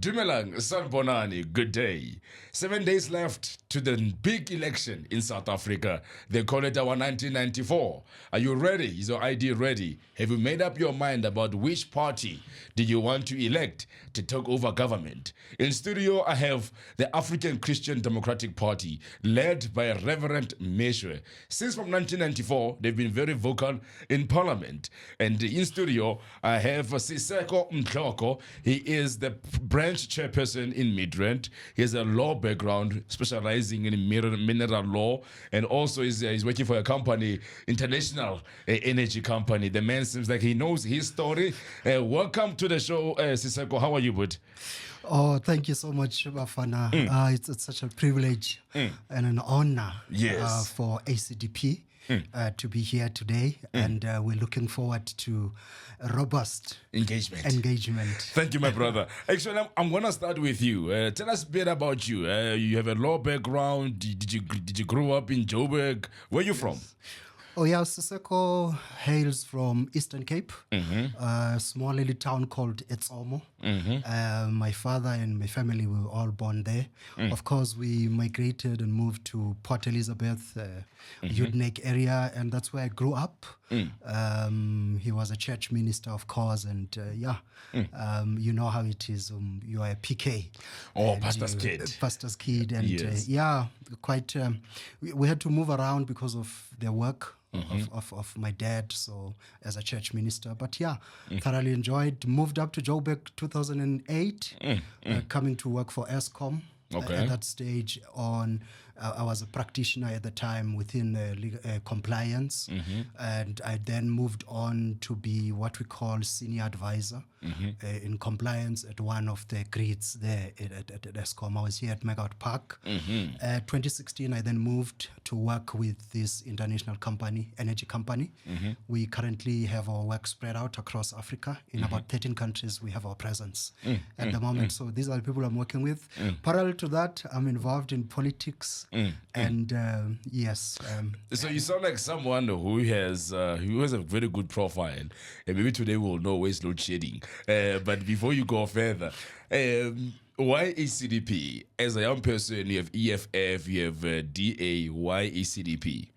Dumelang, Sanbonani, good day. 7 days left to the big election in South Africa. They call it our 1994. Are you ready? Is your ID ready? Have you made up your mind about which party do you want to elect to take over government? In studio, I have the African Christian Democratic Party, led by Reverend Meshwe. Since from 1994, they've been very vocal in parliament. And in studio, I have Siseko Mdlokolo. He is the branch chairperson in Midrand. He has a law background, specializing in mineral law, and also he's working for a company, international energy company. The man seems like he knows his story. Welcome to the show, Siseko. How are you, bud? Oh, thank you so much, Bafana. It's such a privilege and an honor for ACDP to be here today, and we're looking forward to a robust engagement. Thank you, my brother. Actually, I'm going to start with you. Tell us a bit about you. You have a law background. Did you grow up in Joburg? Where are you from? Oh, yeah, Siseko hails from Eastern Cape, a small little town called Eskom. My father and my family were all born there. Of course, we migrated and moved to Port Elizabeth, Udenek area, and that's where I grew up. He was a church minister, of course, and you know how it is. You are a PK. Oh, pastor's kid. Pastor's kid, and yes. Quite. We had to move around because of their work. Of my dad, so as a church minister, but thoroughly enjoyed. Moved up to Joburg 2008, coming to work for Eskom. Okay. At that stage, I was a practitioner at the time within compliance, and I then moved on to be what we call senior advisor in compliance at one of the grids there at Eskom. I was here at Megawatt Park. 2016, I then moved to work with this international company, energy company. We currently have our work spread out across Africa. In about 13 countries, we have our presence at the moment. So these are the people I'm working with. Parallel to that, I'm involved in politics. And yes. So you sound like someone who has a very good profile. And maybe today we'll know where it's load shedding. But before you go further, why ACDP? As a young person, you have EFF, you have DA. Why ACDP?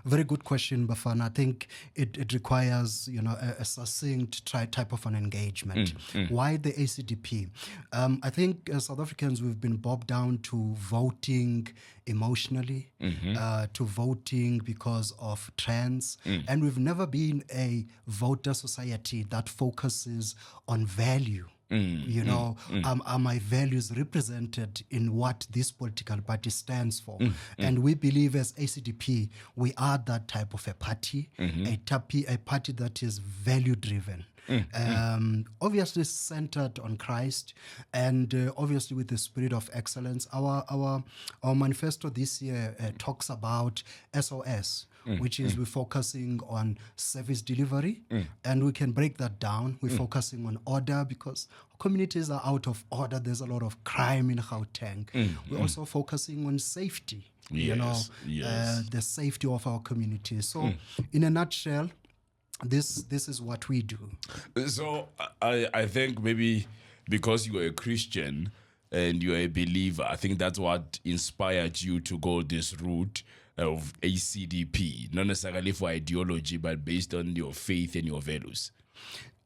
Very good question, Bafana. I think it requires, a succinct type of an engagement. Why the ACDP? I think as South Africans, we've been bogged down to voting emotionally, to voting because of trends, and we've never been a voter society that focuses on value. Are my values represented in what this political party stands for? And we believe as ACDP, we are that type of a party, a party that is value-driven. Obviously centered on Christ, and obviously with the spirit of excellence. Our manifesto this year talks about SOS, which is we're focusing on service delivery, and we can break that down. We're focusing on order because communities are out of order. There's a lot of crime in Gauteng. We're also focusing on safety, the safety of our communities. So in a nutshell, this is what we do. So I think maybe because you are a Christian and you are a believer, I think that's what inspired you to go this route of ACDP, not necessarily for ideology, but based on your faith and your values.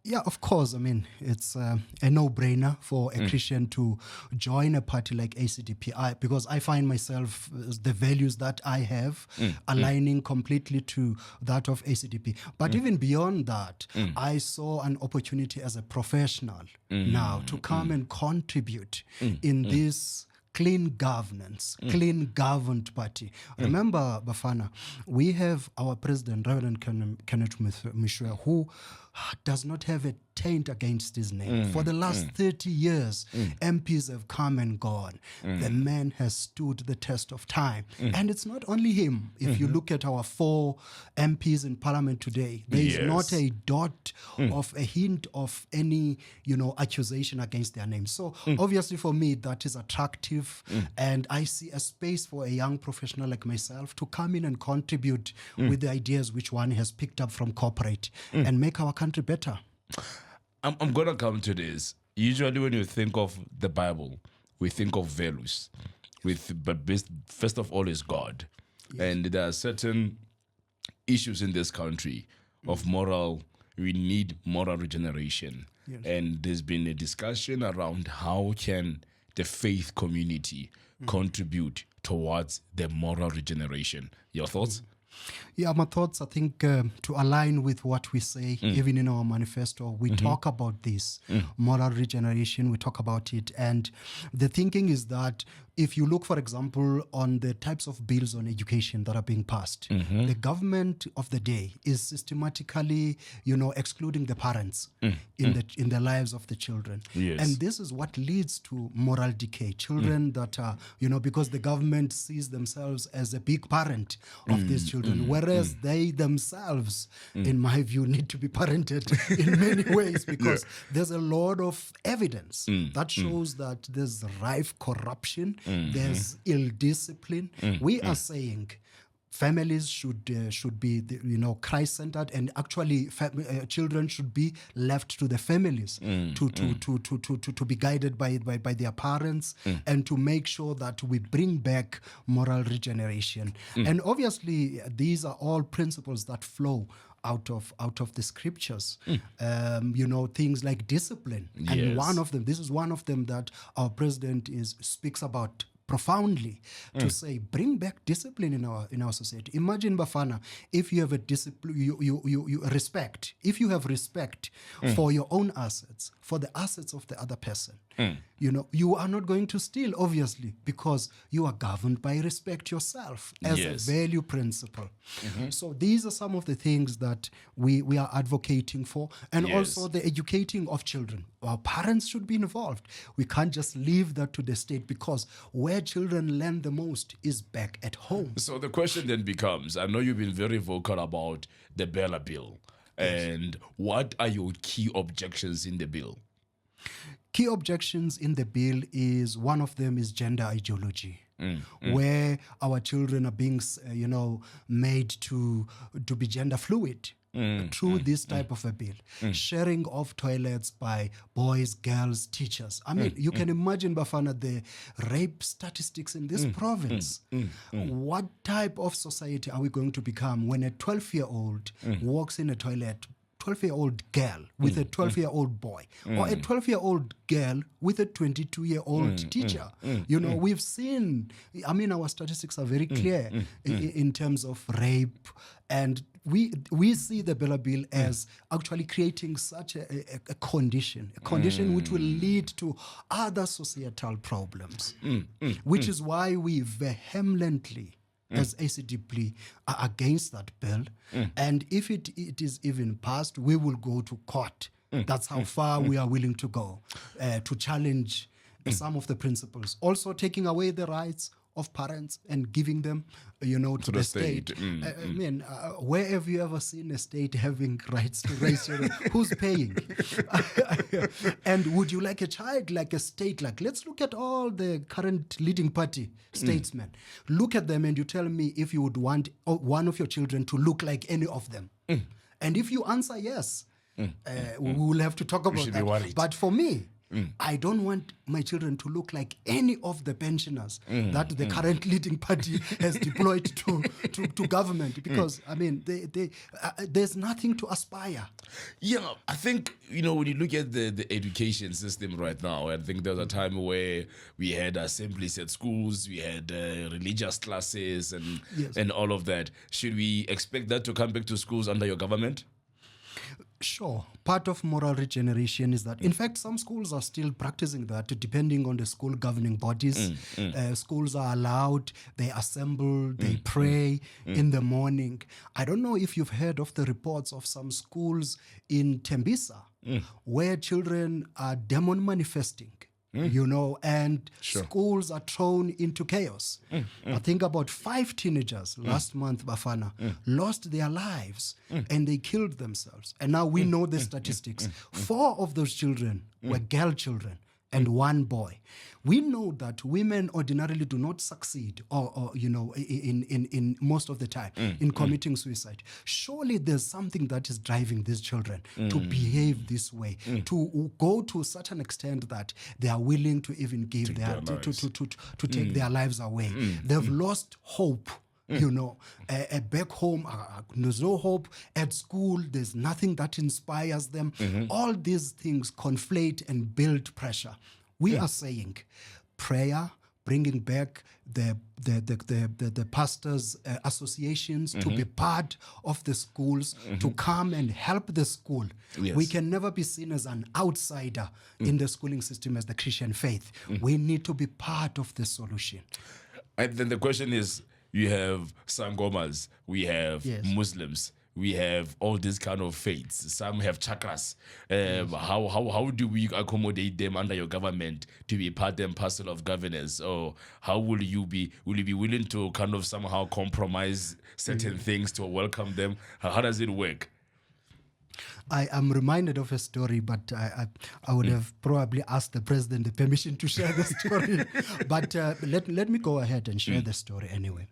Yeah, of course. I mean, it's a no-brainer for a Christian to join a party like ACDP because I find myself, the values that I have aligning completely to that of ACDP. But even beyond that, I saw an opportunity as a professional now to come and contribute in this clean governance, clean governed party. Remember, Bafana, we have our president, Reverend Kenneth Mishwe, who does not have a taint against his name. For the last 30 years, MPs have come and gone. The man has stood the test of time. And it's not only him. If you look at our 4 MPs in parliament today, there is not a dot of a hint of any, accusation against their name. So obviously for me, that is attractive myself, and I see a space for a young professional like myself to come in and contribute with the ideas which one has picked up from corporate and make our country better. I'm going to come to this. Usually when you think of the Bible, we think of values. First of all is God. Yes. And there are certain issues in this country of moral. We need moral regeneration. Yes. And there's been a discussion around how can the faith community contribute towards the moral regeneration. Your thoughts? Yeah, my thoughts, I think, to align with what we say, even in our manifesto, we talk about this moral regeneration, we talk about it. And the thinking is that if you look, for example, on the types of bills on education that are being passed, the government of the day is systematically, excluding the parents in the lives of the children. Yes. And this is what leads to moral decay. Children that are, because the government sees themselves as a big parent of these children, whereas they themselves, in my view, need to be parented in many ways, because there's a lot of evidence that shows that there's rife corruption, there's ill discipline. We are saying families should be Christ-centered, and actually children should be left to the families to be guided by their parents and to make sure that we bring back moral regeneration. And obviously these are all principles that flow out of the scriptures. Things like discipline. Yes. And this is one of them that our president speaks about profoundly, to say bring back discipline in our society. Imagine, Bafana, if you have a discipline, you respect. If you have respect for your own assets, for the assets of the other person, you are not going to steal, obviously, because you are governed by respect yourself as a value principle. So these are some of the things that we are advocating for, and also the educating of children. Our parents should be involved. We can't just leave that to the state, because where children learn the most is back at home. So the question then becomes, I know you've been very vocal about the BELA Bill, and what are your key objections in the bill? Key objections in the bill is, one of them is gender ideology. Where our children are being, made to be gender fluid through this type of a bill. Sharing of toilets by boys, girls, teachers. I mean, you can imagine, Bafana, the rape statistics in this province. What type of society are we going to become when a 12-year-old walks in a toilet, 12-year-old girl with a 12-year-old boy, or a 12-year-old girl with a 22-year-old teacher? We've seen, our statistics are very clear in terms of rape, and we see the BELA Bill as actually creating such a condition which will lead to other societal problems, which is why we vehemently, as ACDP, are against that bill. And if it is even passed, we will go to court. That's how far we are willing to go to challenge some of the principles. Also taking away the rights of parents and giving them, to the state. Where have you ever seen a state having rights to raise children? Who's paying? And would you like a child, like a state, let's look at all the current leading party statesmen. Look at them and you tell me if you would want one of your children to look like any of them. And if you answer yes, we will have to talk about that. But for me, I don't want my children to look like any of the pensioners that the current leading party has deployed to government, because there's nothing to aspire. Yeah, I think, when you look at the education system right now, I think there was a time where we had assemblies at schools, we had religious classes and all of that. Should we expect that to come back to schools under your government? Sure. Part of moral regeneration is that, in fact, some schools are still practicing that, depending on the school governing bodies. Schools are allowed, they assemble, they pray in the morning. I don't know if you've heard of the reports of some schools in Tembisa, where children are demon manifesting. And schools are thrown into chaos. I think about 5 teenagers last month, Bafana, lost their lives and they killed themselves. And now we know the statistics. 4 of those children were girl children and one boy. We know that women ordinarily do not succeed, or in most of the time, in committing suicide. Surely there's something that is driving these children to behave this way, to go to such an extent that they are willing to even give to take their lives away. They've lost hope. Back home, there's no hope. At school, there's nothing that inspires them. All these things conflate and build pressure. We are saying prayer, bringing back the pastors' associations to be part of the schools, to come and help the school. Yes. We can never be seen as an outsider in the schooling system as the Christian faith. We need to be part of the solution. And then the question is, you have Sangomas, we have Muslims, we have all these kind of faiths. Some have chakras. How do we accommodate them under your government to be part and parcel of governance? Or how will you be willing to kind of somehow compromise certain things to welcome them? How does it work? I am reminded of a story, but I would have probably asked the president the permission to share the story. But let me go ahead and share the story anyway.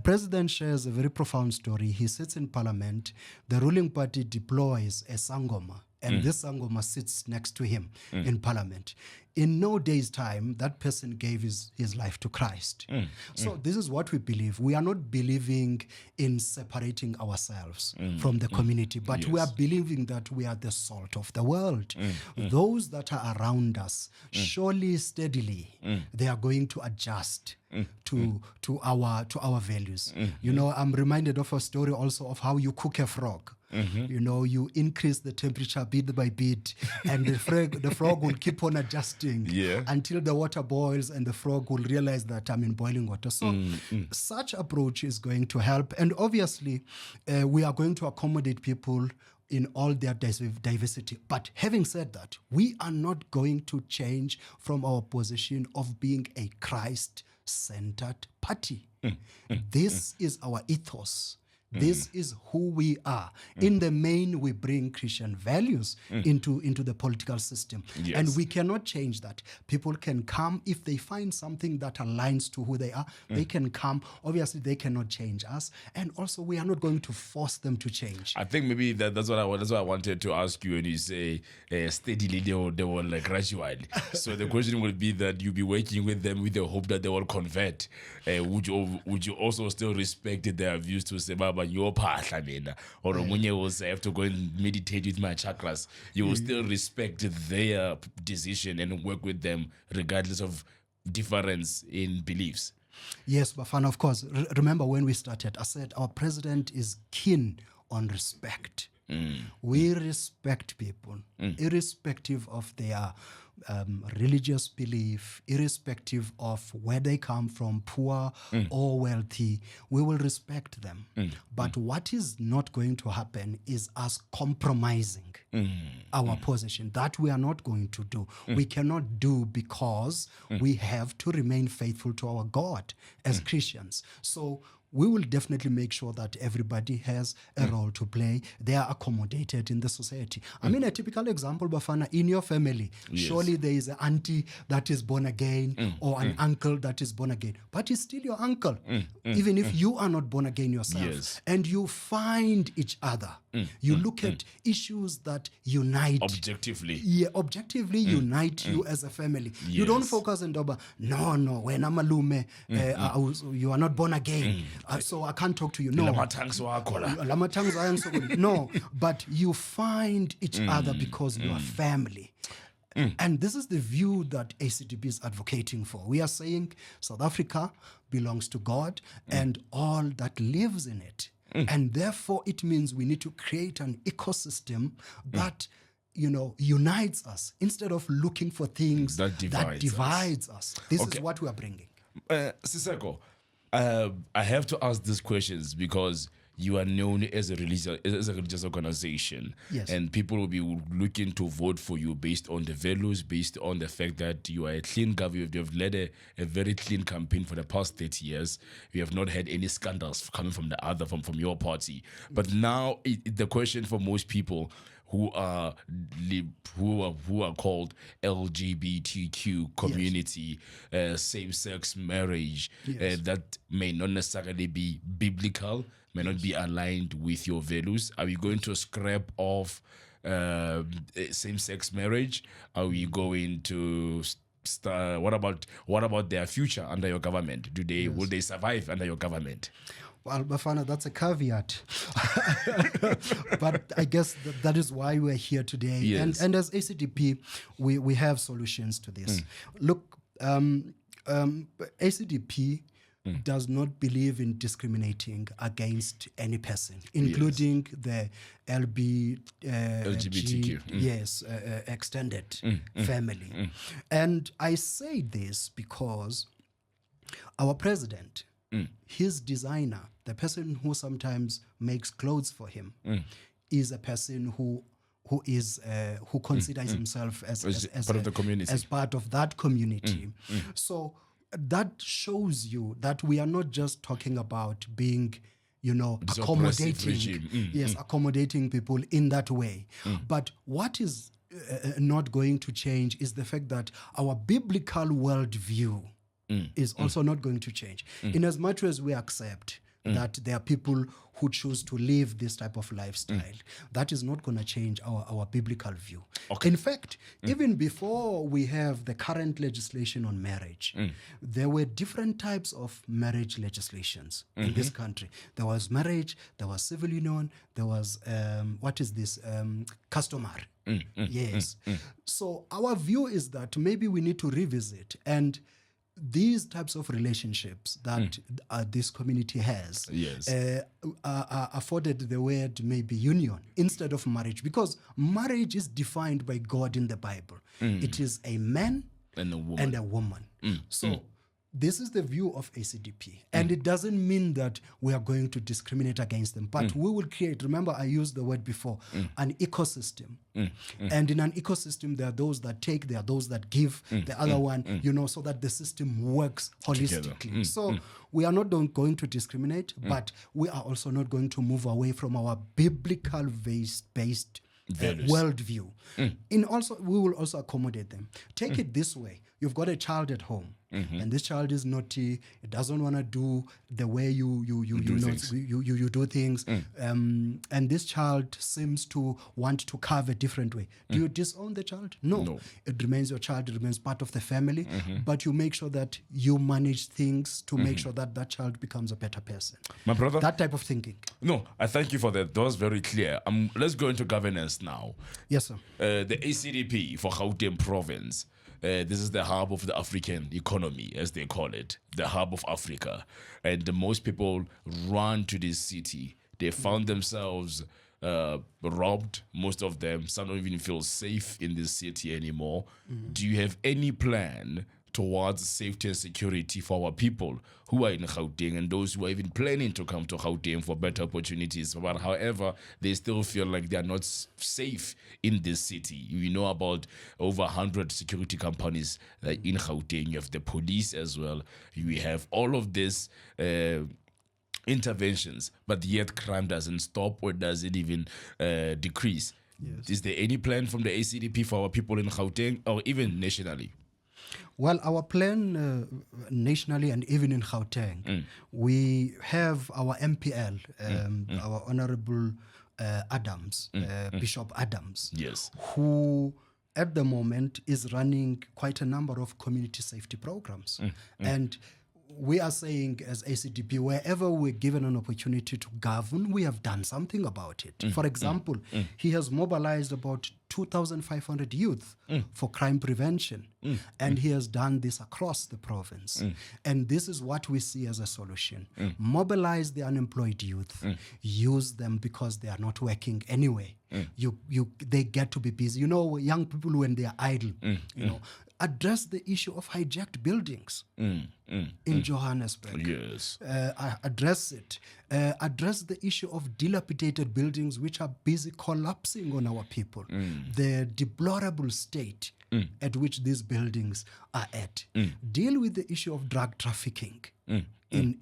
President shares a very profound story. He sits in parliament. The ruling party deploys a Sangoma, and this Sangoma sits next to him in parliament. In no day's time, that person gave his life to Christ. So this is what we believe. We are not believing in separating ourselves from the community, but we are believing that we are the salt of the world. Those that are around us, surely, steadily, they are going to adjust to our values. I'm reminded of a story also of how you cook a frog. You increase the temperature bit by bit, and the frog will keep on adjusting until the water boils, and the frog will realize that I'm in boiling water. So such approach is going to help. And obviously, we are going to accommodate people in all their diversity. But having said that, we are not going to change from our position of being a Christ-centered party. This is our ethos. This is who we are. In the main, we bring Christian values into the political system. And we cannot change that. People can come if they find something that aligns to who they are. They can come. Obviously, they cannot change us. And also, we are not going to force them to change. I think maybe that's what I wanted to ask you when you say steadily, they will like gradually. So the question will be that you'll be working with them with the hope that they will convert. Would you also still respect their views to say, Baba, your path, or when you also have to go and meditate with my chakras, you will still respect their decision and work with them regardless of difference in beliefs? Yes, Bafana, of course. Remember when we started, I said our president is keen on respect. We respect people, irrespective of their religious belief, irrespective of where they come from, poor or wealthy. We will respect them. But what is not going to happen is us compromising our position. That we are not going to do. We cannot do because we have to remain faithful to our God as Christians. So we will definitely make sure that everybody has a role to play. They are accommodated in the society. I mean, a typical example, Bafana, in your family, surely there is an auntie that is born again or an uncle that is born again. But he's still your uncle, even if you are not born again yourself. And you find each other. You look at issues that unite. Objectively. Yeah, objectively unite you as a family. You don't focus on Doba. No, when I'm a lume, you are not born again. So I can't talk to you. No. No, but you find each other because you are family. And this is the view that ACDP is advocating for. We are saying South Africa belongs to God and all that lives in it. And therefore, it means we need to create an ecosystem that unites us instead of looking for things that divides us. This is what we are bringing. Siseko, I have to ask these questions because you are known as a religious organization. Yes. And people will be looking to vote for you based on the values, based on the fact that you are a clean government. You have led a very clean campaign for the past 30 years. You have not had any scandals coming from your party. But now the question for most people, who are who are called LGBTQ community, same-sex marriage, that may not necessarily be biblical, may not be aligned with your values? Are we going to scrap off same-sex marriage? Are we going to what about their future under your government? Will they survive under your government? Well, Bafana, that's a caveat. But I guess that is why we're here today. Yes. And as ACDP, we have solutions to this. Look, ACDP does not believe in discriminating against any person, including the LGBTQ. Extended family. And I say this because our president, his designer, the person who sometimes makes clothes for him, is a person who considers himself as part of the community, as part of that community. So that shows you that we are not just talking about being, accommodating, accommodating people in that way. But what is not going to change is the fact that our biblical worldview is also not going to change. In as much as we accept that there are people who choose to live this type of lifestyle, that is not going to change our biblical view. Okay. In fact, even before we have the current legislation on marriage, there were different types of marriage legislations in this country. There was marriage, there was civil union, there was, customary. Yes. So our view is that maybe we need to revisit, and these types of relationships that this community has are afforded the word maybe union instead of marriage, because marriage is defined by God in the Bible. It is a man and a woman. So this is the view of ACDP. And it doesn't mean that we are going to discriminate against them, but we will create, remember I used the word before, an ecosystem. And in an ecosystem, there are those that take, there are those that give, the other one, so that the system works holistically. So we are not going to discriminate, but we are also not going to move away from our biblical based worldview. We will also accommodate them. Take it this way. You've got a child at home, and this child is naughty. It doesn't want to do the way you do things. And this child seems to want to carve a different way. Do you disown the child? No. It remains your child. It remains part of the family. But you make sure that you manage things to make sure that that child becomes a better person. My brother? That type of thinking. No, I thank you for that. That was very clear. Let's go into governance now. Yes, sir. The ACDP for Gauteng province. This is the hub of the African economy, as they call it, the hub of Africa. And most people run to this city. They found themselves robbed, most of them. Some don't even feel safe in this city anymore. Do you have any plan towards safety and security for our people who are in Gauteng and those who are even planning to come to Gauteng for better opportunities? But however, they still feel like they are not safe in this city. We know about over 100 security companies in Gauteng. You have the police as well. We have all of this interventions, but yet crime doesn't stop or does it even decrease. Yes. Is there any plan from the ACDP for our people in Gauteng or even nationally? Well, our plan nationally and even in Gauteng, we have our MPL, our Honorable Adams, Bishop Adams, who at the moment is running quite a number of community safety programs. And we are saying as ACDP, wherever we're given an opportunity to govern, we have done something about it. For example, he has mobilized about 2,500 youth for crime prevention. And he has done this across the province. And this is what we see as a solution. Mobilize the unemployed youth. Use them because they are not working anyway. They get to be busy. Young people, when they are idle, address the issue of hijacked buildings in Johannesburg. Yes. Address it. Address the issue of dilapidated buildings which are busy collapsing on our people. The deplorable state at which these buildings are at. Deal with the issue of drug trafficking in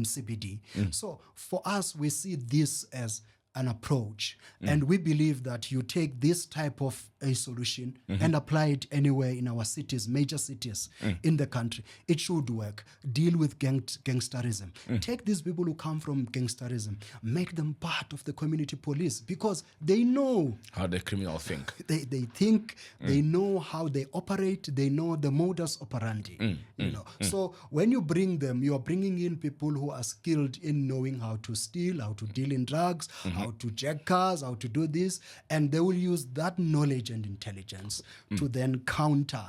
CBD. So for us, we see this as an approach. And we believe that you take this type of a solution and apply it anywhere in our cities, major cities in the country. It should work. Deal with gangsterism. Take these people who come from gangsterism, make them part of the community police, because they know how the criminal think. They think, they know how they operate, they know the modus operandi. You know. So when you bring them, you are bringing in people who are skilled in knowing how to steal, how to deal in drugs, how to jack cars, how to do this, and they will use that knowledge and intelligence to then counter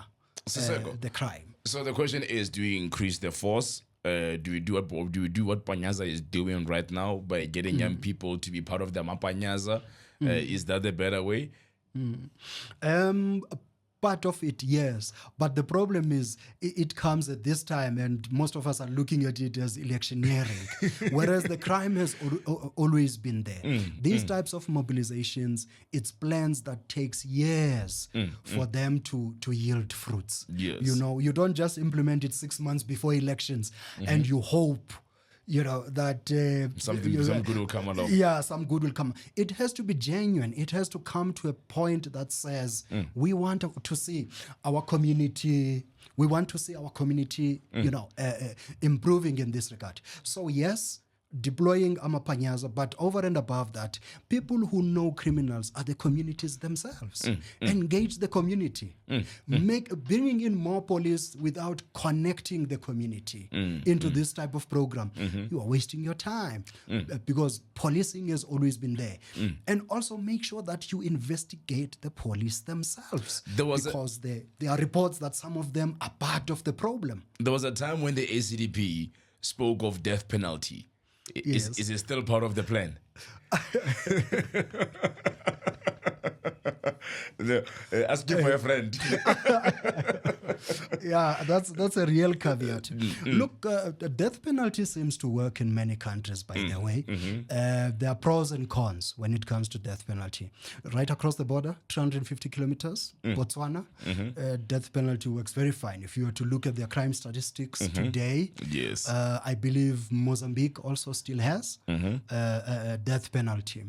the crime. So the question is, do we increase the force? Do we do what Panyaza is doing right now by getting young people to be part of the Mapanyaza? Is that the better way? Part of it, yes. But the problem is it comes at this time, and most of us are looking at it as electioneering, whereas the crime has always been there. These types of mobilizations, it's plans that takes years for them to yield fruits. Yes. You know, you don't just implement it 6 months before elections and you hope, you know, that some good will come along. Yeah, some good will come. It has to be genuine. It has to come to a point that says we want to see our community. We want to see our community, you know, improving in this regard. So yes, deploying Amapanyaza, but over and above that, people who know criminals are the communities themselves. Engage the community. Bringing in more police without connecting the community into this type of program. You are wasting your time because policing has always been there. And also make sure that you investigate the police themselves, because there are reports that some of them are part of the problem. There was a time when the ACDP spoke of death penalty. Yes. Is it still part of the plan? Ask you for a friend. Yeah, that's a real caveat. Look, the death penalty seems to work in many countries, by the way. There are pros and cons when it comes to death penalty. Right across the border, 350 kilometers, Botswana, death penalty works very fine. If you were to look at their crime statistics today, yes, I believe Mozambique also still has a death penalty.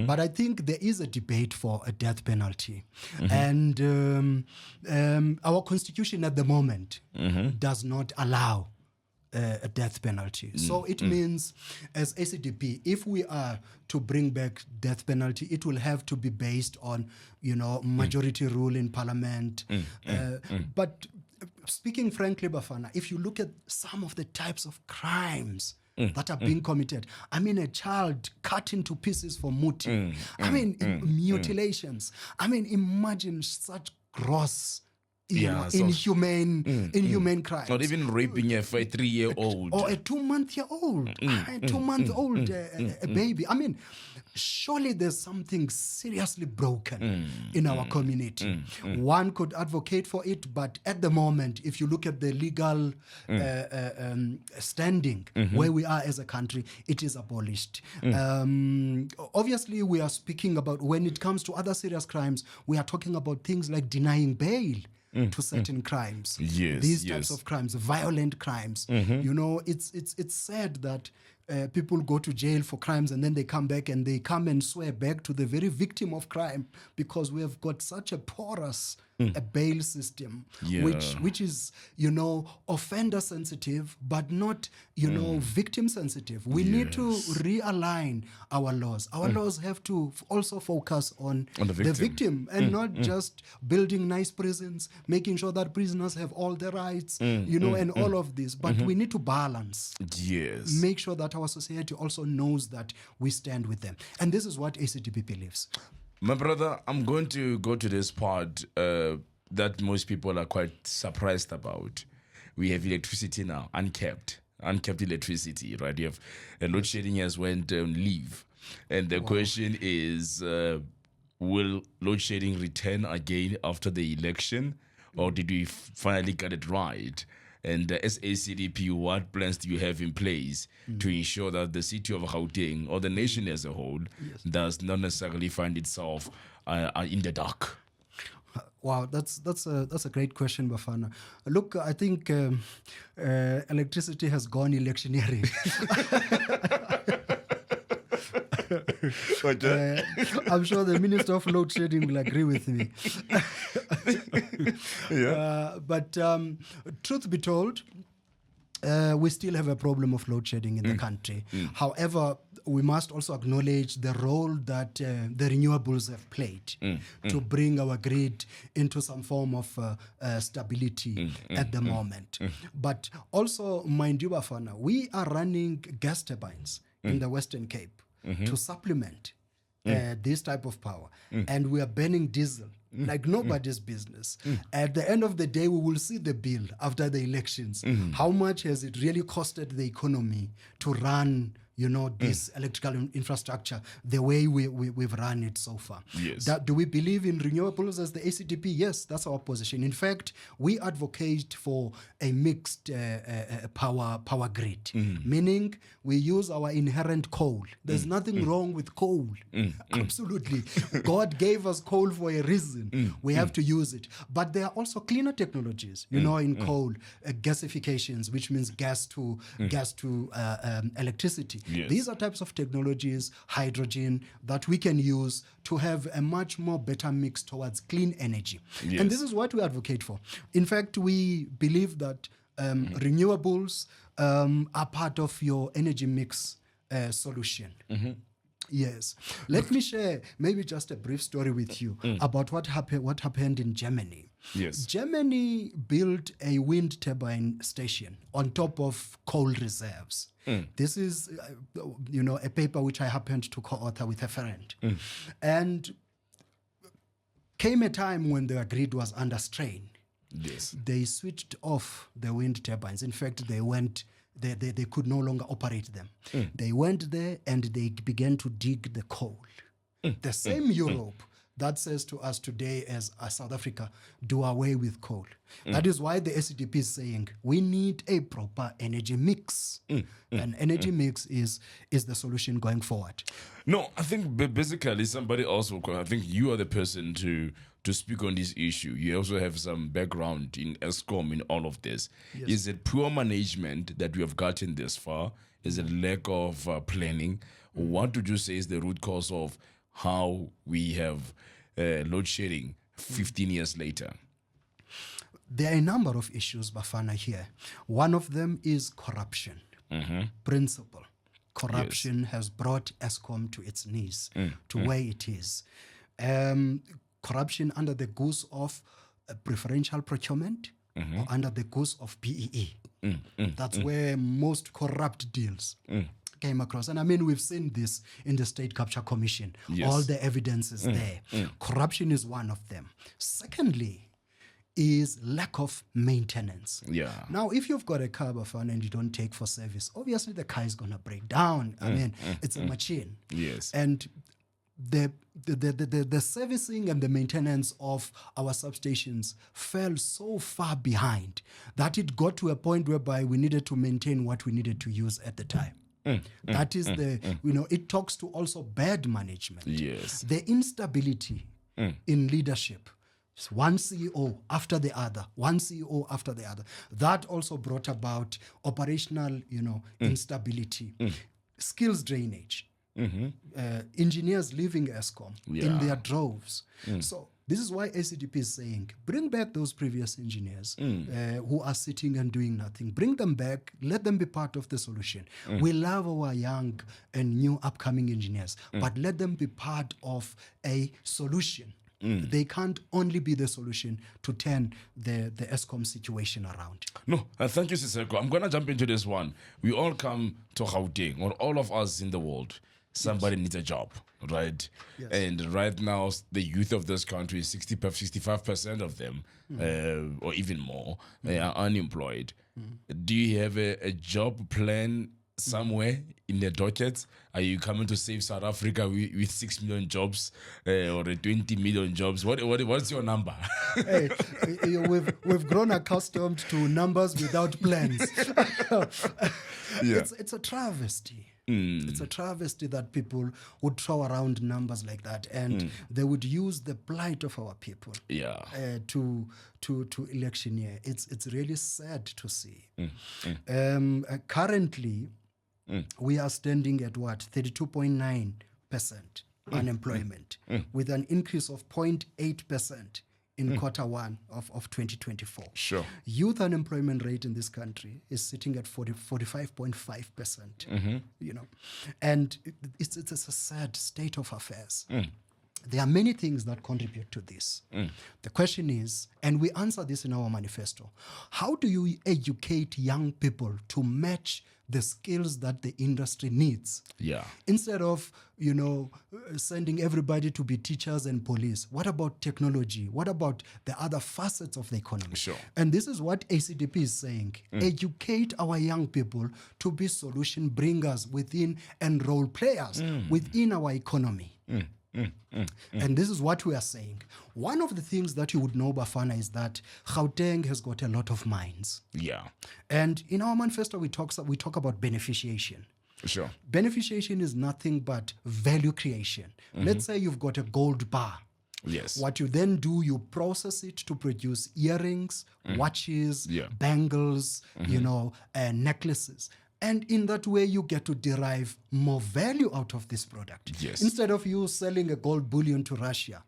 But I think there is a debate for a death penalty. And our constitution at the moment does not allow a death penalty. So it means, as ACDP, if we are to bring back death penalty, it will have to be based on, you know, majority rule in parliament. But speaking frankly, Bafana, if you look at some of the types of crimes that are being committed. I mean, a child cut into pieces for muti. I mean, mutilations. I mean, imagine such gross, inhumane crimes. Not even raping a 3-year-old. Or a 2-month-old. A 2-month-old baby. I mean, surely there's something seriously broken in our community. One could advocate for it, but at the moment, if you look at the legal standing where we are as a country, it is abolished. Obviously, we are speaking about, when it comes to other serious crimes, we are talking about things like denying bail to certain crimes. Yes, these types of crimes, violent crimes. You know, it's sad that people go to jail for crimes and then they come back and they come and swear back to the very victim of crime, because we have got such a porous a bail system, which is, you know, offender sensitive, but not, you know, victim sensitive. We need to realign our laws. Our laws have to also focus on the victim and not just building nice prisons, making sure that prisoners have all the rights, you know, and all of this. But we need to balance. Yes. Make sure that our society also knows that we stand with them. And this is what ACDP believes. My brother, I'm going to go to this part that most people are quite surprised about. We have electricity now, uncapped electricity, right? You have load shedding has went leave. And the question is, will load shedding return again after the election? Or did we finally get it right? And as ACDP, what plans do you have in place to ensure that the city of Gauteng, or the nation as a whole, does not necessarily find itself in the dark? Wow, that's a great question, Bafana. Look, I think electricity has gone electioneering. I'm sure the Minister of Load Shedding will agree with me. But truth be told, we still have a problem of load shedding in the country. However, we must also acknowledge the role that the renewables have played to bring our grid into some form of stability at the moment. But also, mind you, Bafana, we are running gas turbines in the Western Cape to supplement this type of power. And we are burning diesel like nobody's business. At the end of the day, we will see the bill after the elections. How much has it really costed the economy to run, this electrical infrastructure the way we've run it so far? Yes. Do we believe in renewables as the ACDP? Yes, that's our position. In fact, we advocate for a mixed power grid, meaning we use our inherent coal. There's nothing wrong with coal. Absolutely. God gave us coal for a reason. We have to use it. But there are also cleaner technologies, in coal, gasifications, which means gas to electricity. Yes. These are types of technologies, hydrogen, that we can use to have a much more better mix towards clean energy. Yes. And this is what we advocate for. In fact, we believe that renewables are part of your energy mix solution. Yes. Let me share maybe just a brief story with you about what happened in Germany. Yes. Germany built a wind turbine station on top of coal reserves. This is, a paper which I happened to co-author with a friend. And came a time when their grid was under strain. Yes. They switched off the wind turbines. In fact, they could no longer operate them. They went there and they began to dig the coal. The same Europe that says to us today as South Africa, do away with coal. That is why the ACDP is saying we need a proper energy mix. An energy mix is the solution going forward. No, I think basically somebody also, I think you are the person to speak on this issue. You also have some background in Eskom in all of this. Yes. Is it poor management that we have gotten this far? Is it lack of planning? What would you say is the root cause of how we have load shedding 15 years later? There are a number of issues, Bafana, here. One of them is corruption. Principle. Corruption has brought Eskom to its knees, to where it is. Corruption under the guise of preferential procurement or under the guise of BEE. That's where most corrupt deals came across. And I mean, we've seen this in the State Capture Commission. Yes. All the evidence is there. Corruption is one of them. Secondly, is lack of maintenance. Yeah. Now, if you've got a car, Bafana, and you don't take for service, obviously the car is going to break down. I mean, it's a machine. Yes. And the servicing and the maintenance of our substations fell so far behind that it got to a point whereby we needed to maintain what we needed to use at the time. That is it talks to also bad management. Yes. The instability in leadership. One CEO after the other, one CEO after the other. That also brought about operational, instability, skills drainage. Engineers leaving Eskom in their droves. So this is why ACDP is saying, bring back those previous engineers who are sitting and doing nothing. Bring them back. Let them be part of the solution. We love our young and new upcoming engineers, but let them be part of a solution. They can't only be the solution to turn the Eskom situation around. No, thank you, Siseko. I'm going to jump into this one. We all come to Gauteng, or all of us in the world. Somebody needs a job, right? Yes. And right now, the youth of this country, 65% of them, or even more, they are unemployed. Do you have a job plan somewhere in the docket? Are you coming to save South Africa with 6 million jobs or 20 million jobs? What's your number? Hey, we've grown accustomed to numbers without plans. It's a travesty. It's a travesty that people would throw around numbers like that, and they would use the plight of our people to election year. It's really sad to see. Currently, we are standing at what, 32.9 unemployment, with an increase of 0.8% in quarter one of 2024. Sure. Youth unemployment rate in this country is sitting at 45.5%, you know, and it's a sad state of affairs. There are many things that contribute to this. The question is, and we answer this in our manifesto, how do you educate young people to match the skills that the industry needs? Yeah. Instead of, you know, sending everybody to be teachers and police, what about technology? What about the other facets of the economy? Sure. And this is what ACDP is saying. Educate our young people to be solution bringers within and role players within our economy. And this is what we are saying. One of the things that you would know, Bafana, is that Gauteng has got a lot of mines. Yeah. And in our manifesto, we talk about beneficiation. Sure. Beneficiation is nothing but value creation. Let's say you've got a gold bar. Yes. What you then do, you process it to produce earrings, watches, bangles, you know, necklaces. And in that way, you get to derive more value out of this product. Yes. Instead of you selling a gold bullion to Russia,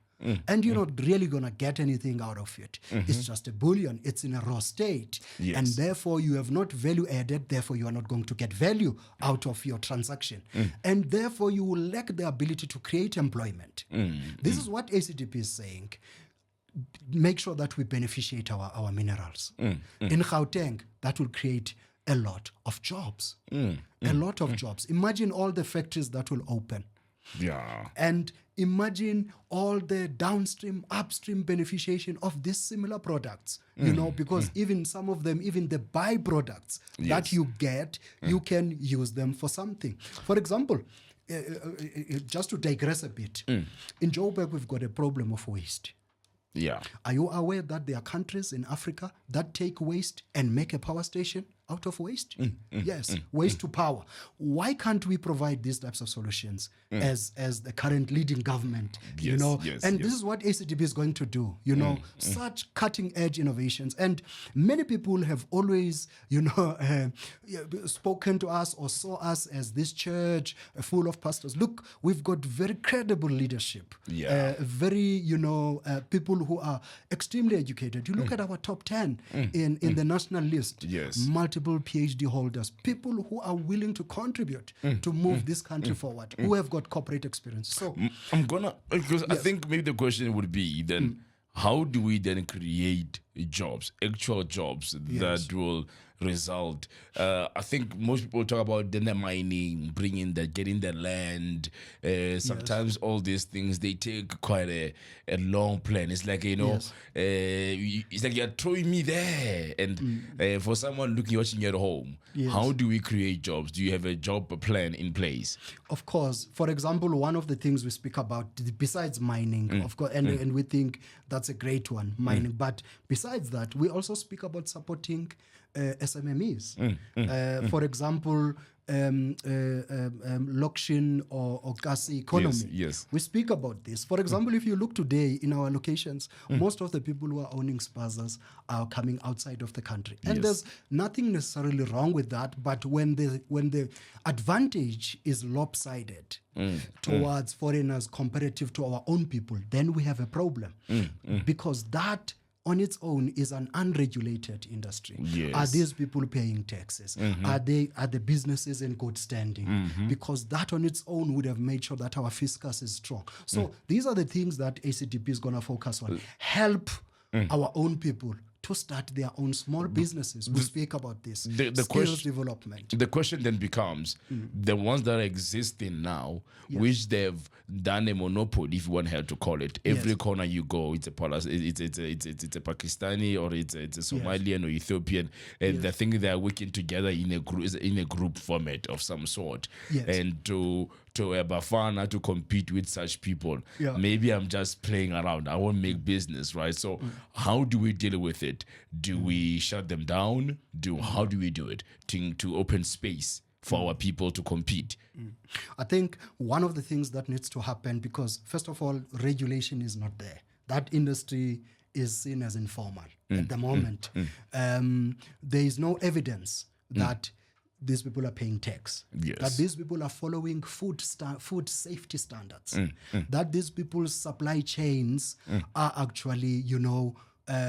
and you're not really going to get anything out of it. It's just a bullion. It's in a raw state. Yes. And therefore, you have not value added. Therefore, you are not going to get value out of your transaction. And therefore, you will lack the ability to create employment. This is what ACDP is saying. Make sure that we beneficiate our minerals. In Gauteng, that will create a lot of jobs. A lot of jobs. Imagine all the factories that will open. Yeah. And imagine all the downstream, upstream beneficiation of these similar products, you know, because even some of them, even the byproducts that you get, you can use them for something. For example, just to digress a bit, in Joburg, we've got a problem of waste. Yeah. Are you aware that there are countries in Africa that take waste and make a power station out of waste? Yes, waste to power. Why can't we provide these types of solutions as the current leading government? You Yes, know, yes, and yes. this is what ACDP is going to do. You know, such cutting edge innovations, and many people have always, you know, spoken to us or saw us as this church full of pastors. Look, we've got very credible leadership. Yeah. Very, you know, people who are extremely educated. You look at our top 10 in the national list. Yes. Multiple PhD holders, people who are willing to contribute to move this country forward, who have got corporate experience. So I'm gonna, because I think maybe the question would be then, how do we then create jobs, actual jobs that will result? I think most people talk about then the mining, getting the land. Sometimes all these things, they take quite a long plan. It's like, you know, it's like you're throwing me there. And for someone watching at home, how do we create jobs? Do you have a job plan in place? of course, for example, one of the things we speak about besides mining, of course, and we think that's a great one, mining. But besides that, we also speak about supporting SMMEs. For example, location or gas economy. Yes. We speak about this. For example, if you look today in our locations, most of the people who are owning spazas are coming outside of the country. And there's nothing necessarily wrong with that, but when the advantage is lopsided towards foreigners comparative to our own people, then we have a problem. Because that on its own is an unregulated industry. Yes. Are these people paying taxes? Are the businesses in good standing? Because that on its own would have made sure that our fiscus is strong. So these are the things that ACDP is going to focus on. Help our own people to start their own small businesses. We speak about this. The Skills development. The question then becomes the ones that are existing now, which they've done a monopoly, if one had to call it. Every corner you go, it's a Pakistani or it's a Somalian or Ethiopian, and they think they are working together in a group format of some sort. And to a Bafana to compete with such people, maybe I'm just playing around. I won't make business, right? So how do we deal with it? Do we shut them down? How do we do it to open space for our people to compete? I think one of the things that needs to happen, because first of all, regulation is not there. That industry is seen as informal at the moment. There is no evidence that these people are paying tax, Yes. that these people are following food safety standards, that these people's supply chains are actually,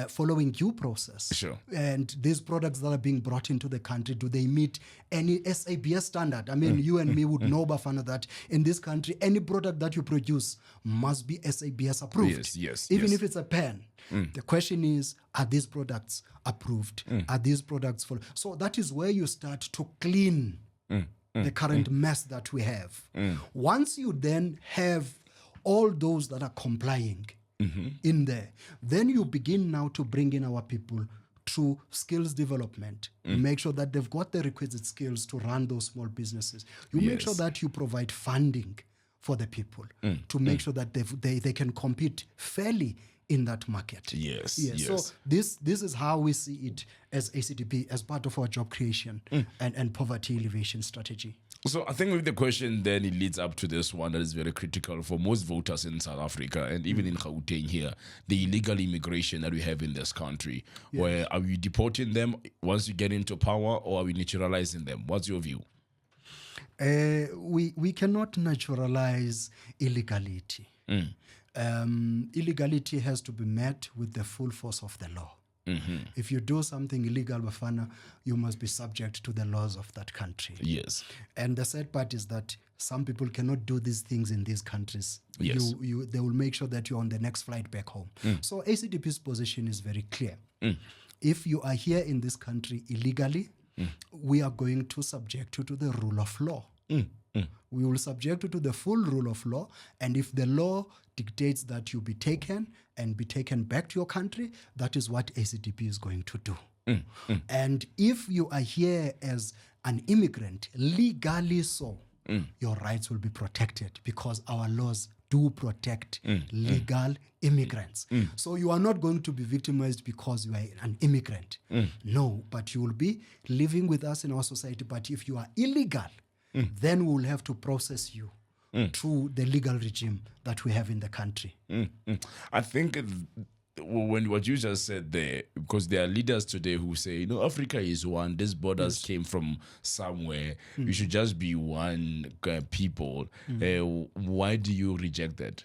following due process. Sure. And these products that are being brought into the country, do they meet any SABS standard? I mean, you and me would know, Bafana, that in this country, any product that you produce must be SABS approved. Yes. Even if it's a pen. The question is, are these products approved? Are these products full? So that is where you start to clean the current mess that we have. Once you then have all those that are complying in there, then you begin now to bring in our people through skills development. Make sure that they've got the requisite skills to run those small businesses. You make sure that you provide funding for the people to make sure that they can compete fairly in that market. Yes. So this is how we see it as ACDP, as part of our job creation and poverty alleviation strategy. So I think with the question then it leads up to this one that is very critical for most voters in South Africa and even in Gauteng here, the illegal immigration that we have in this country. Where are we deporting them once you get into power, or are we naturalizing them? What's your view? We cannot naturalize illegality. Illegality has to be met with the full force of the law. If you do something illegal, Bafana, you must be subject to the laws of that country. Yes. And the sad part is that some people cannot do these things in these countries. Yes. They will make sure that you're on the next flight back home. So ACDP's position is very clear. If you are here in this country illegally, we are going to subject you to the rule of law. We will subject you to the full rule of law, and if the law dictates that you be taken and be taken back to your country, that is what ACDP is going to do. And if you are here as an immigrant, legally so, your rights will be protected because our laws do protect legal immigrants. So you are not going to be victimized because you are an immigrant. No, but you will be living with us in our society. But if you are illegal, then we will have to process you through the legal regime that we have in the country. I think when what you just said there, because there are leaders today who say, Africa is one, these borders came from somewhere, we should just be one people. Why do you reject that?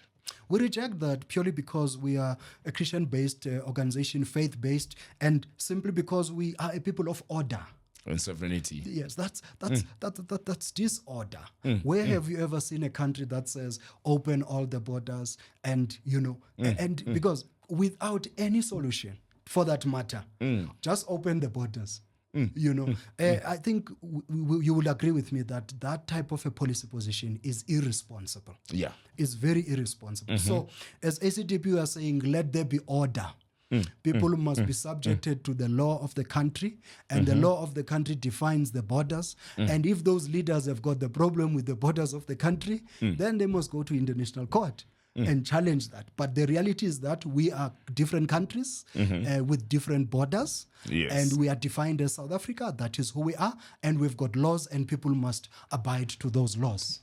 We reject that purely because we are a Christian-based organization, faith-based, and simply because we are a people of order. And sovereignty. Yes, that's disorder. Where have you ever seen a country that says open all the borders and because without any solution for that matter, just open the borders. I think you will agree with me that type of a policy position is irresponsible. Yeah, it's very irresponsible. So as ACDP, we are saying, let there be order. People must be subjected to the law of the country, and the law of the country defines the borders. And if those leaders have got the problem with the borders of the country, then they must go to international court and challenge that. But the reality is that we are different countries with different borders, and we are defined as South Africa. That is who we are, and we've got laws, and people must abide to those laws.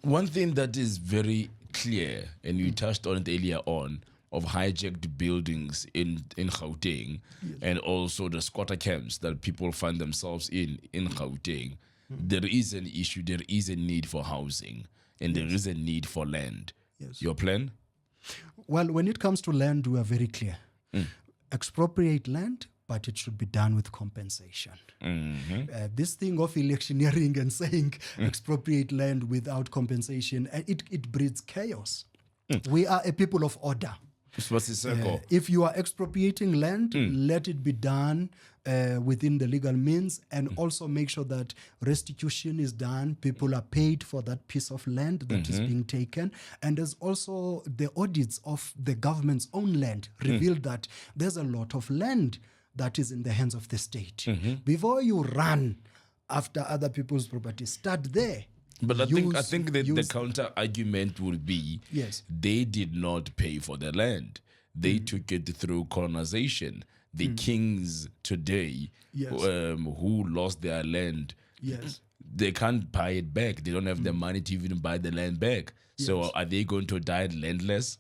One thing that is very clear, and you touched on it earlier on, of hijacked buildings in Gauteng, and also the squatter camps that people find themselves in Gauteng. There is an issue, there is a need for housing, and there is a need for land. Your plan? Well, when it comes to land, we are very clear. Expropriate land, but it should be done with compensation. This thing of electioneering and saying expropriate land without compensation, it breeds chaos. We are a people of order. If you are expropriating land, let it be done within the legal means, and also make sure that restitution is done. People are paid for that piece of land that is being taken. And there's also the audits of the government's own land revealed that there's a lot of land that is in the hands of the state. Before you run after other people's property, start there. But I think that the counter argument would be, they did not pay for the land. They took it through colonization. The kings today who lost their land, they can't buy it back. They don't have the money to even buy the land back. So are they going to die landless?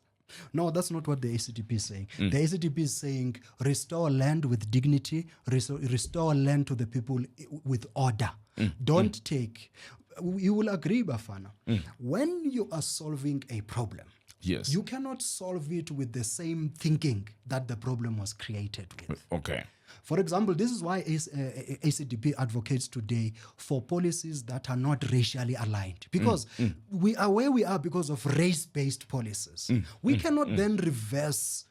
No, that's not what the ACDP is saying. The ACDP is saying restore land with dignity, restore land to the people with order. Don't take. You will agree, Bafana, when you are solving a problem, Yes. you cannot solve it with the same thinking that the problem was created with. Okay. For example, this is why ACDP advocates today for policies that are not racially aligned. Because we are where we are because of race-based policies. We cannot then reverse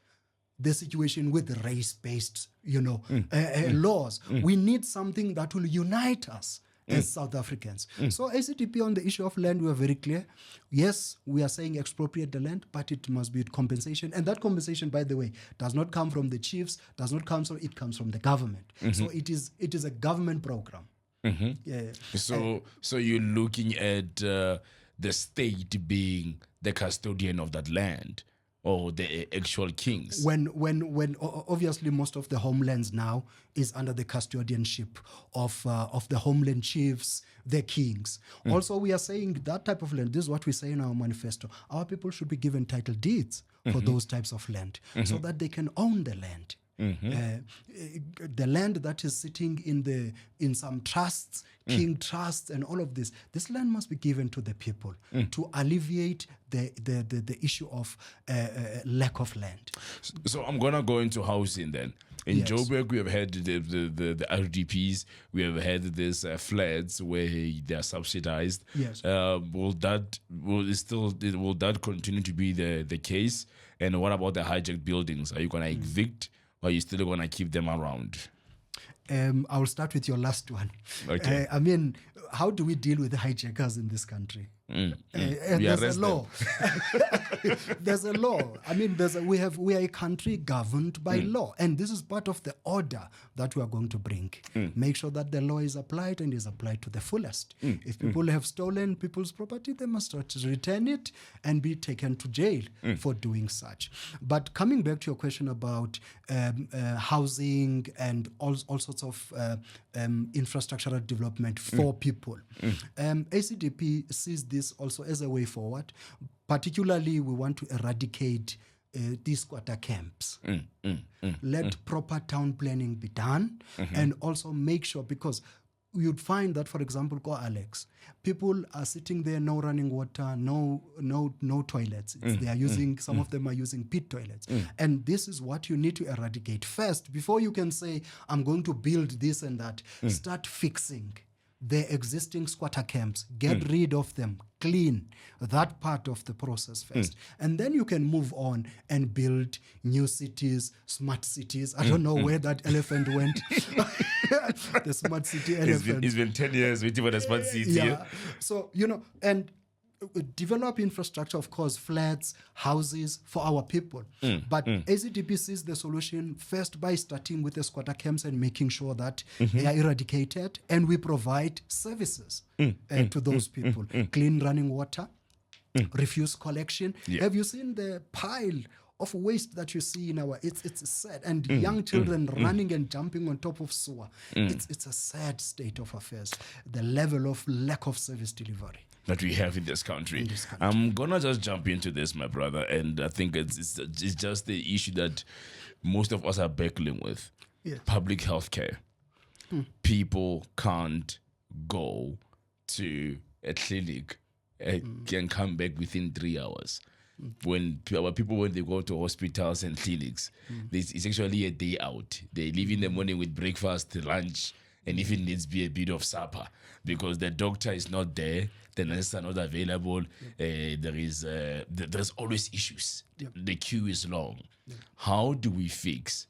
the situation with race-based, laws. We need something that will unite us as South Africans. So ACDP on the issue of land, we are very clear. Yes, we are saying expropriate the land, but it must be with compensation. And that compensation, by the way, does not come from the chiefs, it comes from the government. So it is a government program. Yeah. So you're looking at the state being the custodian of that land, or the actual kings. When obviously most of the homelands now is under the custodianship of the homeland chiefs, the kings. Also, we are saying that type of land, this is what we say in our manifesto, our people should be given title deeds for those types of land so that they can own the land. The land that is sitting in some trusts, king trusts, and all of this land must be given to the people to alleviate the issue of lack of land. So I'm gonna go into housing then. In Joburg, we have had the RDPs. We have had these flats where they are subsidized. Yes. Will that continue to be the case? And what about the hijacked buildings? Are you gonna evict? Or are you still going to keep them around? I'll start with your last one. Okay. How do we deal with the hijackers in this country? There's a law. There's a law. We are a country governed by law, and this is part of the order that we are going to bring. Make sure that the law is applied and is applied to the fullest. If people have stolen people's property, they must return it and be taken to jail for doing such. But coming back to your question about housing and all sorts of infrastructural development for people, ACDP sees this also as a way forward. Particularly, we want to eradicate these squatter camps. Let proper town planning be done, and also make sure, because you'd find that, for example, Alex, people are sitting there, no running water, no toilets. They are using, some of them are using pit toilets. And this is what you need to eradicate first. Before you can say, I'm going to build this and that, start fixing the existing squatter camps, get rid of them, clean that part of the process first. And then you can move on and build new cities, smart cities. I don't know where that elephant went. The smart city elephant. It's been 10 years waiting for the smart city. Yeah. So, and develop infrastructure, of course, flats, houses for our people. But ACDP sees the solution first by starting with the squatter camps and making sure that they are eradicated, and we provide services to those people. Clean running water, refuse collection. Have you seen the pile of waste that you see in it's sad, and young children running and jumping on top of sewer. It's a sad state of affairs, the level of lack of service delivery that we have in this country. I'm gonna just jump into this, my brother, and I think it's just the issue that most of us are battling with. Public health care. People can't go to a clinic and come back within 3 hours. When they go to hospitals and clinics, it's actually a day out. They leave in the morning with breakfast, lunch, and if it needs be a bit of supper, because the doctor is not there, the nurses are not available. There's always issues. The queue is long. How do we fix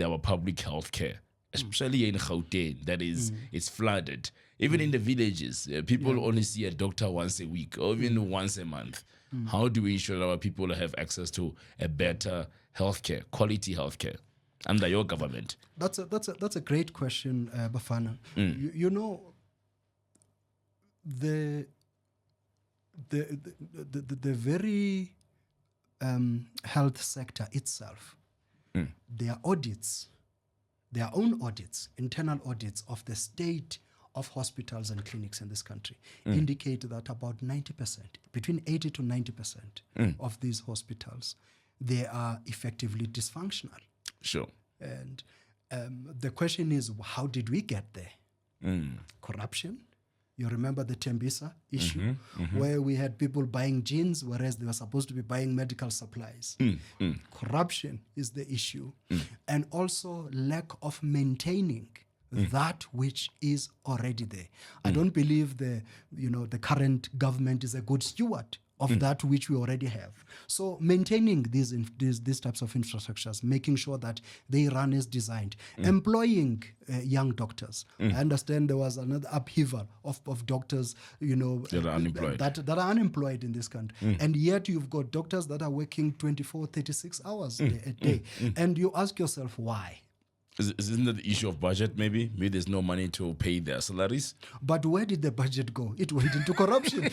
our public health care, especially in Gauteng, that is it's flooded? Even in the villages, people only see a doctor once a week or even once a month. How do we ensure our people have access to a better healthcare, quality healthcare under your government? That's a great question, Bafana. You know, the very health sector itself, their audits, their own audits, internal audits of the state of hospitals and clinics in this country indicate that about 90%, between 80 to 90% of these hospitals, they are effectively dysfunctional. Sure. And the question is, how did we get there? Corruption. You remember the Tembisa issue, where we had people buying jeans, whereas they were supposed to be buying medical supplies. Corruption is the issue. And also lack of maintaining that which is already there. I don't believe the current government is a good steward of that which we already have. So maintaining these types of infrastructures, making sure that they run as designed, employing young doctors. I understand there was another upheaval of doctors, that are unemployed. That are unemployed in this country. And yet you've got doctors that are working 24, 36 hours a day. And you ask yourself, why? Isn't that the issue of budget, maybe? Maybe there's no money to pay their salaries? But where did the budget go? It went into corruption.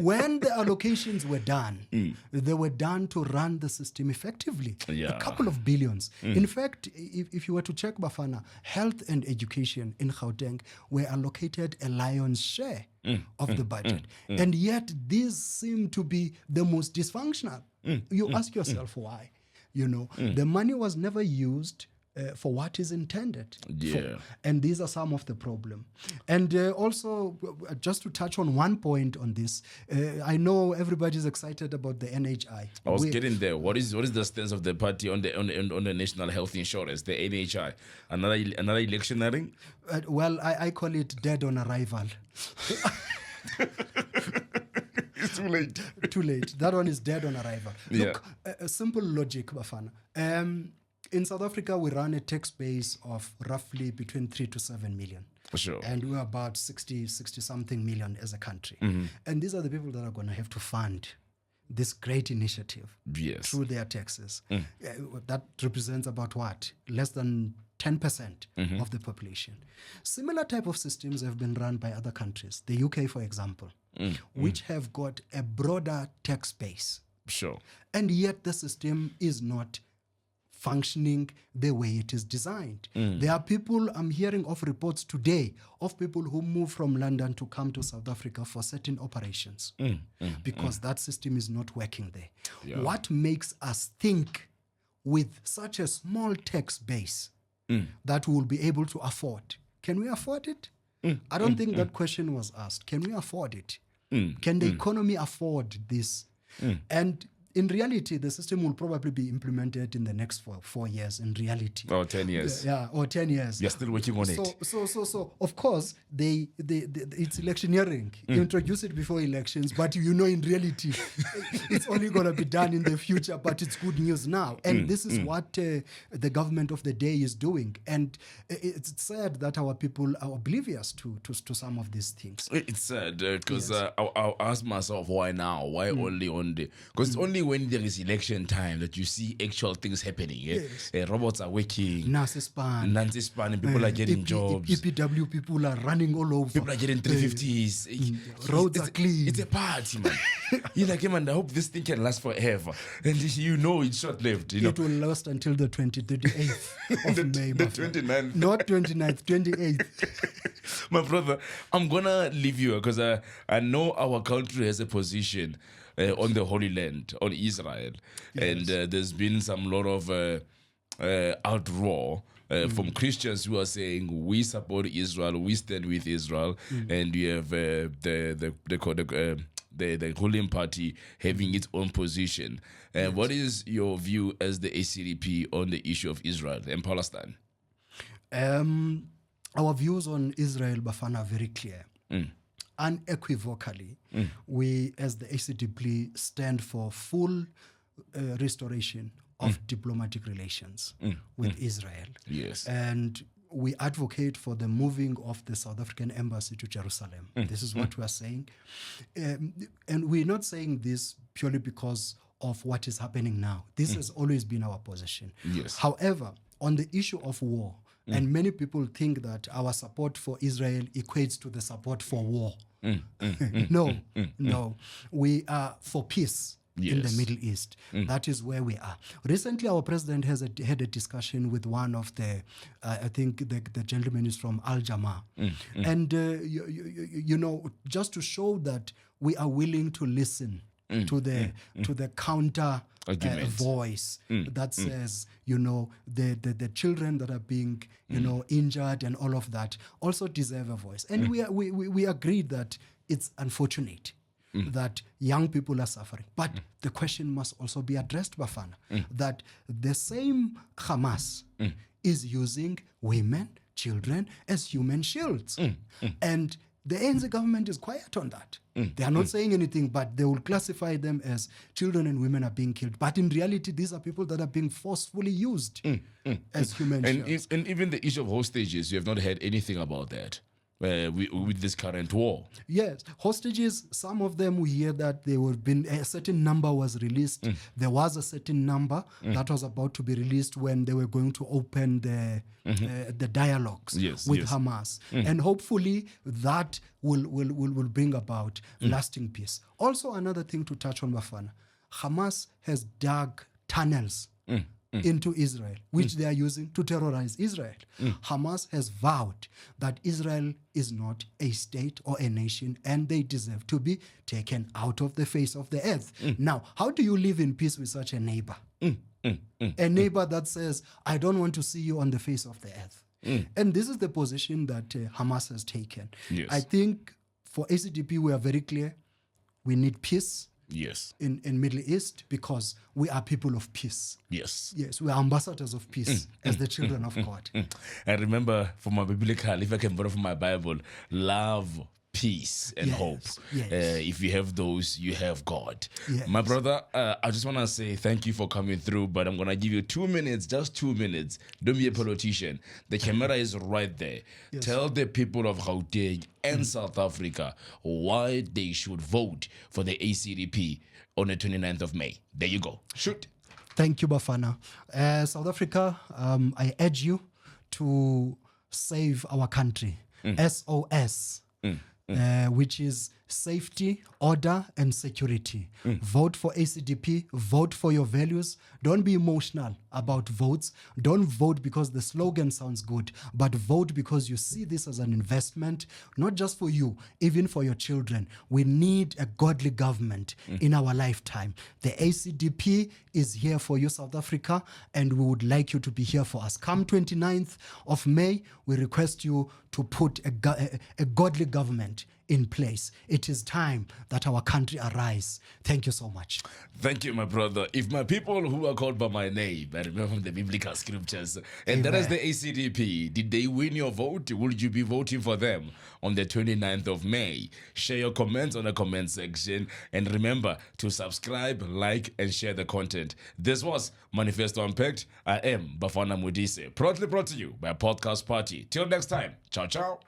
When the allocations were done, they were done to run the system effectively. Yeah. A couple of billions. In fact, if you were to check Bafana, health and education in Gauteng were allocated a lion's share of the budget. And yet these seem to be the most dysfunctional. You ask yourself why. The money was never used for what is intended. For. And these are some of the problem. And also, just to touch on one point on this, I know everybody's excited about the NHI. I was getting there. What is the stance of the party on the national health insurance, the NHI? Another electioneering? Well, I call it dead on arrival. It's too late. Too late. That one is dead on arrival. Look, a simple logic, Bafana. In South Africa, we run a tax base of roughly between 3 to 7 million. For sure. And we're about 60 something million as a country. And these are the people that are going to have to fund this great initiative through their taxes. That represents about what? Less than 10% of the population. Similar type of systems have been run by other countries. The UK, for example, which have got a broader tax base. Sure. And yet the system is not functioning the way it is designed. There are people, I'm hearing of reports today of people who move from London to come to South Africa for certain operations because that system is not working there. Yeah. What makes us think with such a small tax base that we'll be able to afford? Can we afford it? I don't think that question was asked. Can we afford it? Can the economy afford this? And in reality, the system will probably be implemented in the next 4 years. In reality, or 10 years. Or 10 years. You're still working on it. So of course, it's electioneering. Introduce it before elections, but in reality, it's only going to be done in the future. But it's good news now, and this is what the government of the day is doing. And it's sad that our people are oblivious to some of these things. It's sad because I'll ask myself, why now? Why only on the? Because it's only when there is election time that you see actual things happening. Robots are working. Nancy Span, and people are getting jobs. EPW people are running all over. People are getting 350s. Roads are clean. It's a party, man. You're like, man, I hope this thing can last forever. And it's short-lived. It will last until the 28th of May. The 29th. Not 29th, 28th. My brother, I'm going to leave you because I know our country has a position on the Holy Land, on Israel. Yes. And there's been some lot of outroar from Christians who are saying, we support Israel, we stand with Israel. And we have the ruling party having its own position. Yes. What is your view as the ACDP on the issue of Israel and Palestine? Our views on Israel, Bafana, are very clear. Unequivocally, we as the ACDP stand for full restoration of diplomatic relations with Israel. Yes. And we advocate for the moving of the South African embassy to Jerusalem. This is what we are saying. And we're not saying this purely because of what is happening now. This has always been our position. Yes. However, on the issue of war, and many people think that our support for Israel equates to the support for war. No. We are for peace. in the Yes. Middle East. That is where we are. Recently, our president had a discussion with one of the, I think the gentleman is from Al Jamaa. And, just to show that we are willing to listen to the counter voice that says, the children that are being, injured and all of that also deserve a voice. And we agreed that it's unfortunate that young people are suffering. But the question must also be addressed, Bafana, that the same Hamas is using women, children as human shields. And the ANC government is quiet on that. They are not saying anything, but they will classify them as children and women are being killed. But in reality, these are people that are being forcefully used as human shields. And even the issue of hostages, you have not heard anything about that. With this current war. Yes, hostages, some of them we hear that there were been a certain number was released. There was a certain number that was about to be released when they were going to open the dialogues with Hamas. And hopefully that will bring about lasting peace. Also, another thing to touch on, Bafana, Hamas has dug tunnels into Israel, which they are using to terrorize Israel. Hamas has vowed that Israel is not a state or a nation and they deserve to be taken out of the face of the earth. Now, how do you live in peace with such a neighbor? A neighbor that says, I don't want to see you on the face of the earth. And this is the position that Hamas has taken. Yes. I think for ACDP, we are very clear. We need peace. Yes. In Middle East, because we are people of peace. Yes. Yes, we are ambassadors of peace as the children of God. I remember from my biblical, if I can borrow from my Bible, love, peace, and hope. Yes. If you have those, you have God. Yes. My brother, I just want to say thank you for coming through, but I'm going to give you 2 minutes, just 2 minutes. Don't be a politician. The camera is right there. Yes. Tell the people of Gauteng and South Africa why they should vote for the ACDP on the 29th of May. There you go. Shoot. Thank you, Bafana. South Africa, I urge you to save our country. SOS. Which is safety, order, and security. Vote for ACDP. Vote for your values. Don't be emotional about votes. Don't vote because the slogan sounds good, but vote because you see this as an investment, not just for you, even for your children. We need a godly government in our lifetime. The ACDP is here for you, South Africa, and we would like you to be here for us. Come 29th of May, we request you to put a godly government in place. It is time that our country arise. Thank you so much. Thank you, my brother. If my people who are called by my name, I remember from the biblical scriptures, and that is the ACDP, did they win your vote? Would you be voting for them on the 29th of May? Share your comments on the comment section, and remember to subscribe, like, and share the content. This was Manifesto Unpacked. I am Bafana Modise, proudly brought to you by Podcast Party. Till next time, ciao, ciao.